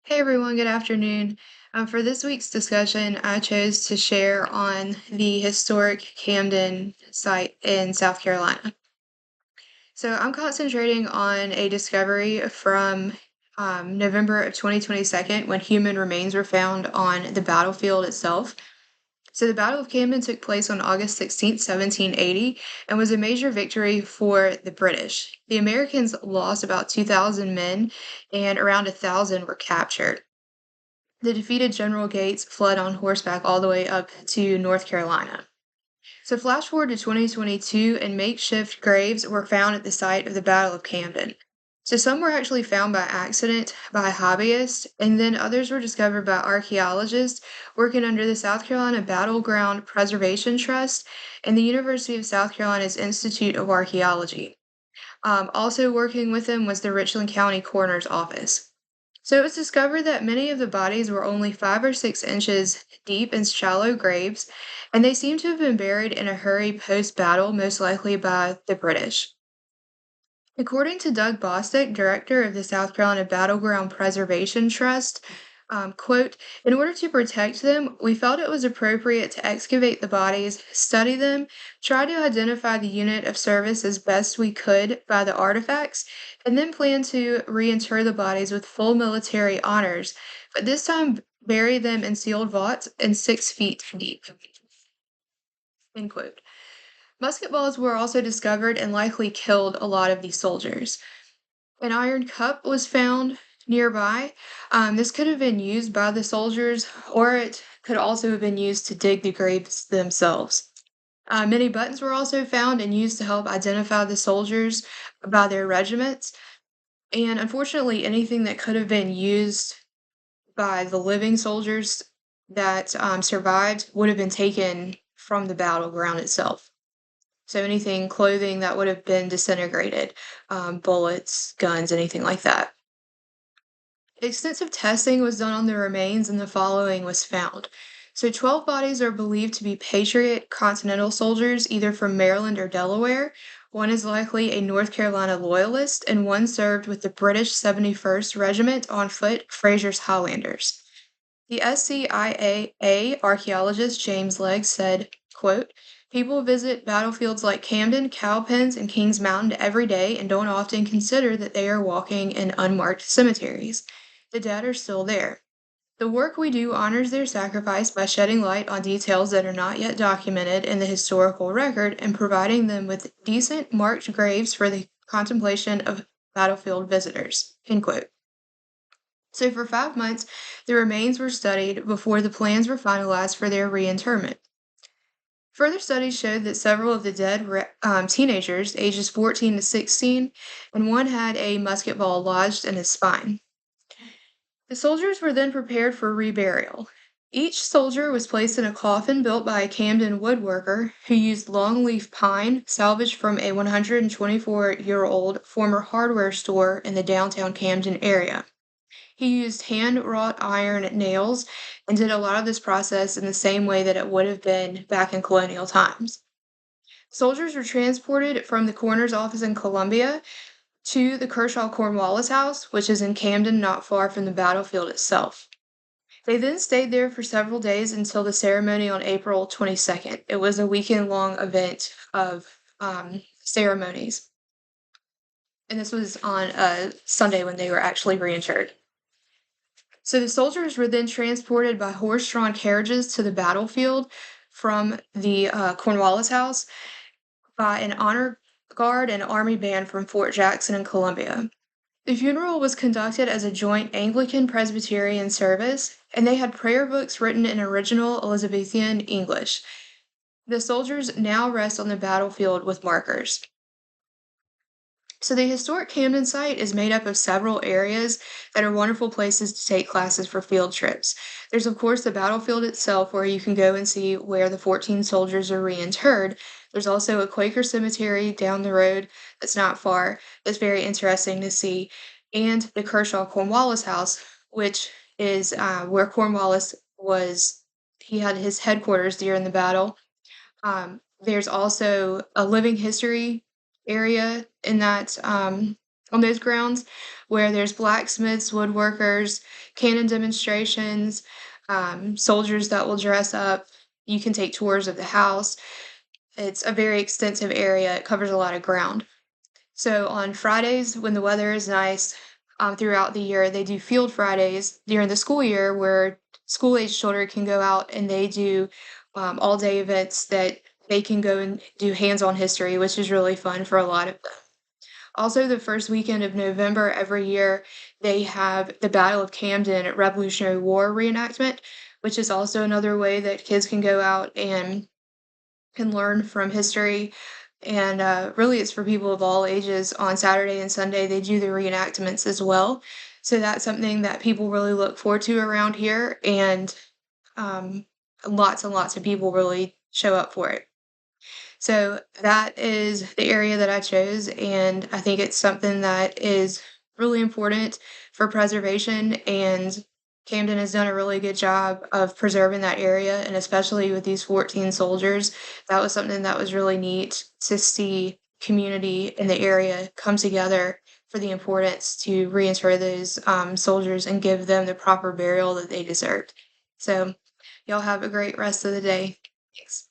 Hey everyone, good afternoon. For this week's discussion, I chose to share on the historic Camden site in South Carolina. So I'm concentrating on a discovery from November of 2022 when human remains were found on the battlefield itself. So the Battle of Camden took place on August 16th, 1780, and was a major victory for the British. The Americans lost about 2,000 men, and around 1,000 were captured. The defeated General Gates fled on horseback all the way up to North Carolina. So flash forward to 2022, and makeshift graves were found at the site of the Battle of Camden. So some were actually found by accident by hobbyists, and then others were discovered by archaeologists working under the South Carolina Battleground Preservation Trust and the University of South Carolina's Institute of Archaeology. Also working with them was the Richland County Coroner's Office. So it was discovered that many of the bodies were only 5 or 6 inches deep in shallow graves, and they seem to have been buried in a hurry post battle, most likely by the British. According to Doug Bostick, director of the South Carolina Battleground Preservation Trust, quote, in order to protect them, we felt it was appropriate to excavate the bodies, study them, try to identify the unit of service as best we could by the artifacts, and then plan to reinter the bodies with full military honors, but this time bury them in sealed vaults and 6 feet deep. End quote. Musket balls were also discovered and likely killed a lot of these soldiers. An iron cup was found nearby. This could have been used by the soldiers, or it could also have been used to dig the graves themselves. Many buttons were also found and used to help identify the soldiers by their regiments. And unfortunately, anything that could have been used by the living soldiers that survived would have been taken from the battleground itself. So anything, clothing that would have been disintegrated, bullets, guns, anything like that. Extensive testing was done on the remains, and the following was found. So 12 bodies are believed to be Patriot Continental soldiers, either from Maryland or Delaware. One is likely a North Carolina loyalist, and one served with the British 71st Regiment on foot, Fraser's Highlanders. The SCIA archaeologist James Legg said, quote, people visit battlefields like Camden, Cowpens, and Kings Mountain every day and don't often consider that they are walking in unmarked cemeteries. The dead are still there. The work we do honors their sacrifice by shedding light on details that are not yet documented in the historical record and providing them with decent marked graves for the contemplation of battlefield visitors. End quote. So for 5 months, the remains were studied before the plans were finalized for their reinterment. Further studies showed that several of the dead were teenagers, ages 14 to 16, and one had a musket ball lodged in his spine. The soldiers were then prepared for reburial. Each soldier was placed in a coffin built by a Camden woodworker who used longleaf pine salvaged from a 124-year-old former hardware store in the downtown Camden area. He used hand-wrought iron nails and did a lot of this process in the same way that it would have been back in colonial times. Soldiers were transported from the coroner's office in Columbia to the Kershaw Cornwallis house, which is in Camden, not far from the battlefield itself. They then stayed there for several days until the ceremony on April 22nd. It was a weekend-long event of ceremonies. And this was on a Sunday when they were actually reinterred. So the soldiers were then transported by horse-drawn carriages to the battlefield from the Cornwallis House by an honor guard and army band from Fort Jackson in Columbia. The funeral was conducted as a joint Anglican Presbyterian service, and they had prayer books written in original Elizabethan English. The soldiers now rest on the battlefield with markers. So the historic Camden site is made up of several areas that are wonderful places to take classes for field trips. There's of course the battlefield itself where you can go and see where the 14 soldiers are reinterred. There's also a Quaker cemetery down the road that's not far that's very interesting to see, and the Kershaw Cornwallis house, which is where Cornwallis was. He had his headquarters during the battle. There's also a living history area in that on those grounds where there's blacksmiths, woodworkers, cannon demonstrations, soldiers that will dress up. You can take tours of the house. It's a very extensive area. It covers a lot of ground. So on Fridays, when the weather is nice, throughout the year, they do field Fridays during the school year where school age children can go out and they do all day events that they can go and do hands on history, which is really fun for a lot of them. Also, the first weekend of November every year, they have the Battle of Camden Revolutionary War reenactment, which is also another way that kids can go out and can learn from history. And really, it's for people of all ages. On Saturday and Sunday, they do the reenactments as well. So that's something that people really look forward to around here. And um, lots and lots of people really show up for it. So that is the area that I chose, and I think it's something that is really important for preservation, and Camden has done a really good job of preserving that area, and especially with these 14 soldiers, that was something that was really neat to see community in the area come together for the importance to reinter those soldiers and give them the proper burial that they deserved. So, y'all have a great rest of the day. Thanks.